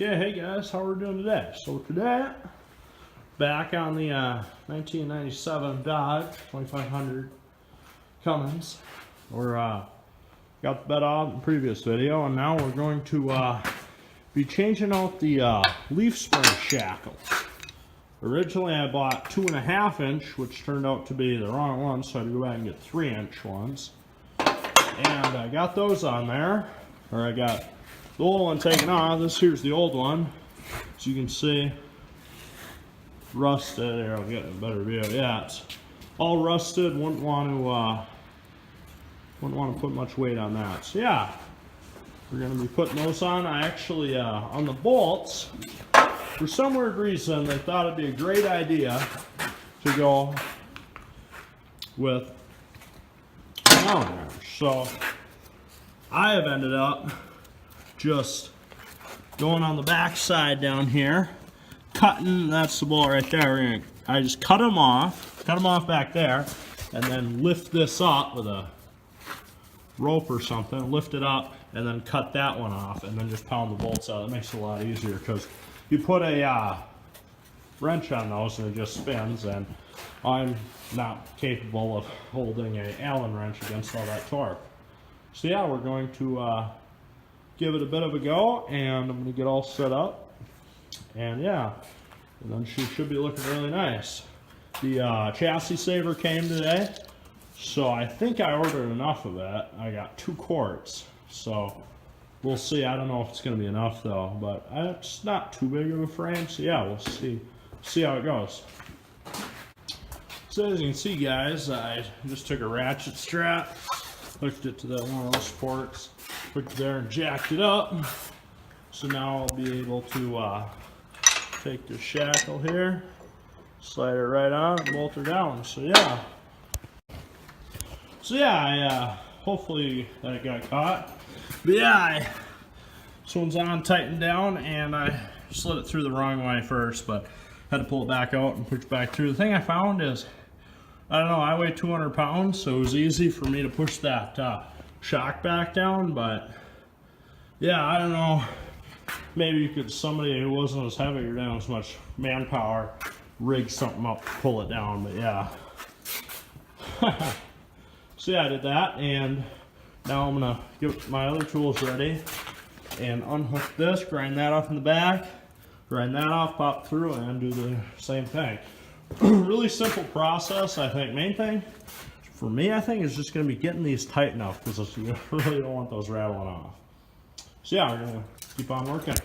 Okay, hey guys, how are we doing today? So today, back on the 1997 Dodge 2500 Cummins. We're got the bed out in the previous video, and now we're going to be changing out the leaf spring shackles. Originally I bought 2.5 inch, which turned out to be the wrong one, so I had to go back and get 3-inch ones. And I got those on there, or I got the old one taken off. This here's the old one, as you can see, rusted. There, I'll get a better view. Yeah, it's all rusted. Wouldn't want to put much weight on that. So yeah, we're going to be putting those on. I actually on the bolts, for some weird reason, they thought it'd be a great idea to go with down there. So I have ended up just going on the back side down here, cutting, that's the bolt right there. I just cut them off back there, and then lift this up with a rope or something, lift it up, and then cut that one off, and then just pound the bolts out. It makes it a lot easier, because you put a wrench on those and it just spins, and I'm not capable of holding an Allen wrench against all that torque. So yeah, we're going to give it a bit of a go, and I'm going to get all set up, and yeah, and then she should be looking really nice. The chassis saver came today, so I think I ordered enough of it. I got 2 quarts, so we'll see. I don't know if it's going to be enough though, but it's not too big of a frame, so yeah, we'll see how it goes. So as you can see, guys, I just took a ratchet strap, hooked it to that one of those forks, hooked it there and jacked it up. So now I'll be able to take the shackle here, slide it right on, and bolt her down. So yeah, hopefully that got caught. But yeah, this one's on, tightened down, and I slid it through the wrong way first, but had to pull it back out and push it back through. The thing I found is, I don't know, I weigh 200 pounds, so it was easy for me to push that shock back down. But yeah, I don't know, maybe you could, somebody who wasn't as heavy or didn't have as much manpower, rig something up to pull it down. But yeah, so yeah, I did that, and now I'm gonna get my other tools ready and unhook this, grind that off in the back, grind that off, pop through, and do the same thing. Really simple process. I think main thing for me, I think, is just going to be getting these tight enough, because you really don't want those rattling off. So yeah, we're going to keep on working.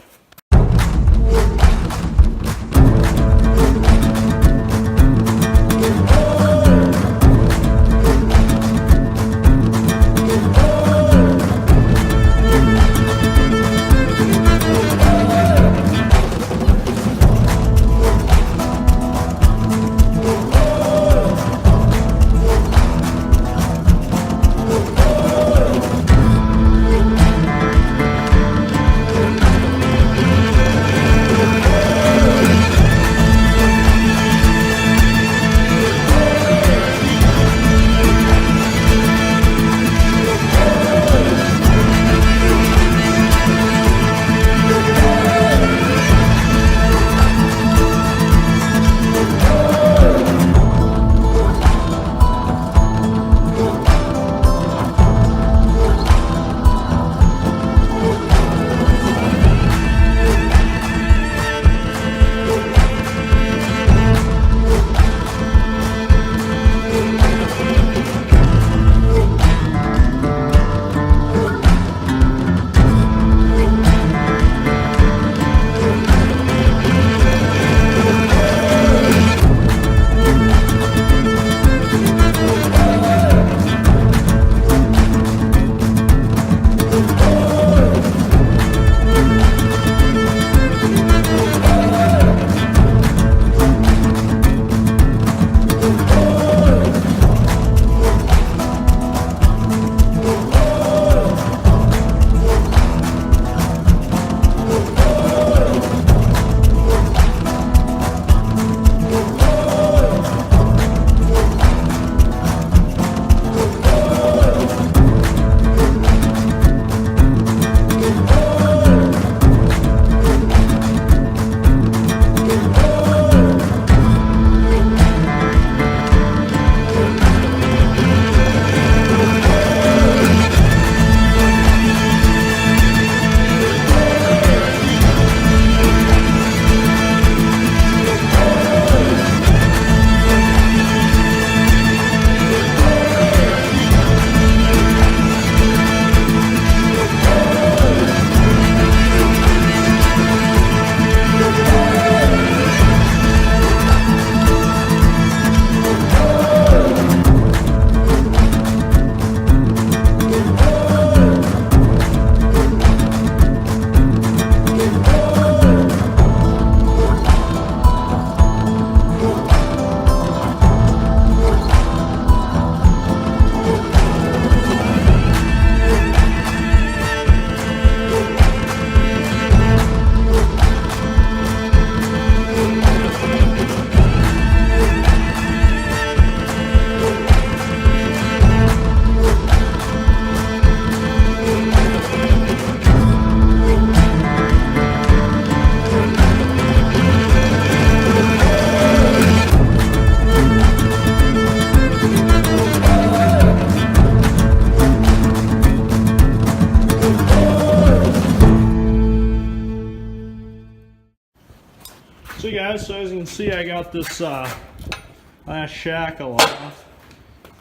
So guys, so as you can see, I got this last shackle off.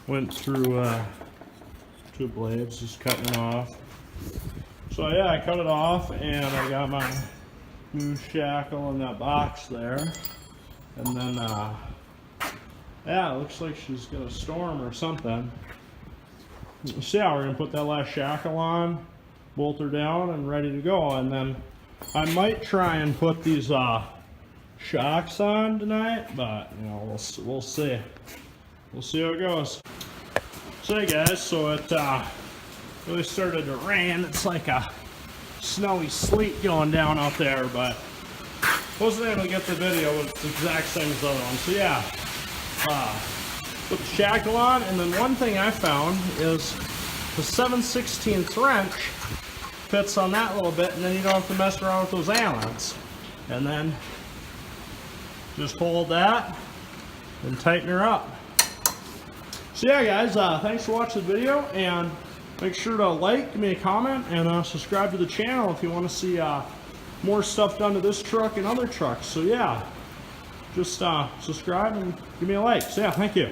Went through 2 blades, just cutting it off. So yeah, I cut it off and I got my new shackle in that box there. And then, yeah, it looks like she's gonna storm or something. So yeah, we're gonna put that last shackle on, bolt her down, and ready to go. And then I might try and put these shocks on tonight, but you know, we'll see. We'll see how it goes. So hey guys, so it really started to rain. It's like a snowy sleet going down out there, but wasn't able to get the video with the exact same as the other one. So yeah, put the shackle on, and then one thing I found is the 7/16 wrench fits on that little bit, and then you don't have to mess around with those Allens. And then just hold that and tighten her up. So yeah guys, thanks for watching the video, and make sure to like, give me a comment, and subscribe to the channel if you want to see more stuff done to this truck and other trucks. So yeah, just subscribe and give me a like. So yeah, thank you.